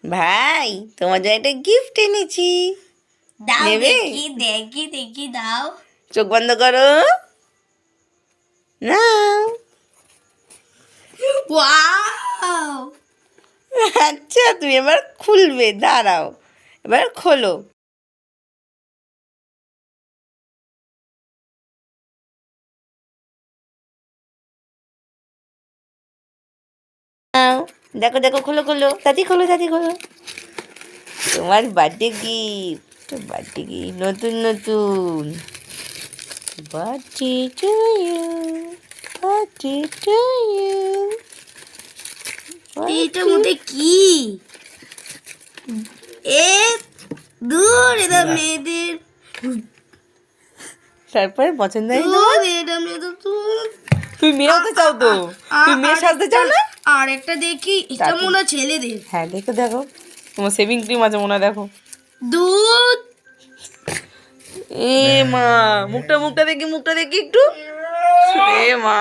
ভাই তোমার জন্য একটা গিফট এনেছি। দাও নেবে? দেখি দেখি দেখি দাও। চোখ বন্ধ করো। নাও। ওয়াও! আচ্ছা তুমি এবার খুলবে, দাঁড়াও এবার খোলো। নাও, দেখো দেখো, খোলো খোলো, তাড়াতাড়ি খোলো, তাড়াতাড়ি খোলো। তোমার বার্থডে গিফট, বার্থডে গিফট নতুন নতুন। Birthday to you, birthday to you. এইটার মধ্যে কি? এ দূর, এটা মেয়েদের। তারপরে পছন্দ হয় দূর, তোমার? এটা মেয়েদের দূর। তুমি মেয়ে হতে চাও তো? তুমি মেয়ে সাজতে চাও না? আর একটা দেখি, এটা মনে হয় ছেলেদের। হ্যাঁ দেখো দেখো, তোমার সেভিং ক্রিম আছে মনে হয়, দেখো। দুধ। এ মা, মুখটা মুখটা দেখি, মুখটা দেখি একটু। এ মা,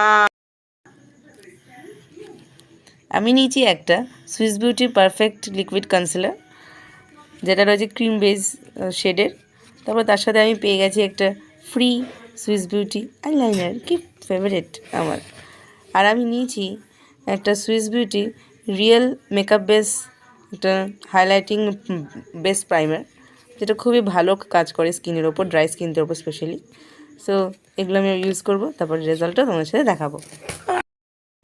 আমি নিয়েছি একটা Swiss beauty perfect liquid concealer, যেটা রয়েছে ক্রিম বেস শেডের। তারপর তার সাথে আমি পেয়ে গেছি একটা ফ্রি সুইস বিউটি আইলাইনার, কি ফেভারিট আমার। আর আমি নিয়েছি একটা Swiss Beauty real makeup base, একটা হাইলাইটিং বেস প্রাইমার, যেটা খুবই ভালো কাজ করে স্কিনের ওপর, ড্রাই স্কিনদের ওপর স্পেশালি। সো এগুলো আমি ইউজ করবো, তারপর রেজাল্টটা তোমার সাথে দেখাবো।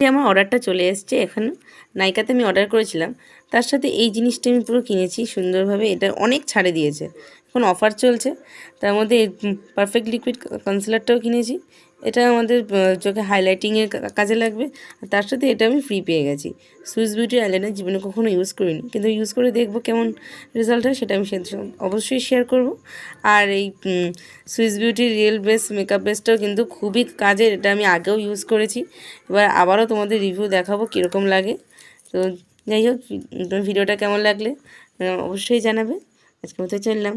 আমার অর্ডারটা চলে এসছে এখানে। নাইকাতে আমি অর্ডার করেছিলাম, তার সাথে এই জিনিসটা আমি পুরো কিনেছি সুন্দরভাবে। এটা অনেক ছাড়ে দিয়েছে, এখন অফার চলছে। তার মধ্যে পারফেক্ট লিকুইড কনসিলারটাও কিনেছি, এটা আমাদের চোখে হাইলাইটিংয়ের কাজে লাগবে। আর তার সাথে এটা আমি ফ্রি পেয়ে গেছি। সুইস বিউটি আইলাইনার জীবনে কখনো ইউজ করিনি, কিন্তু ইউজ করে দেখবো কেমন রেজাল্ট হয়, সেটা আমি অবশ্যই শেয়ার করব। আর এই Swiss Beauty real base makeup বেসটাও কিন্তু খুবই কাজের, এটা আমি আগেও ইউজ করেছি। এবার আবারও তোমাদের রিভিউ দেখাবো কীরকম লাগে। তো যাই হোক, ভিডিওটা কেমন লাগলে অবশ্যই জানাবে। আজকের মতো চললাম।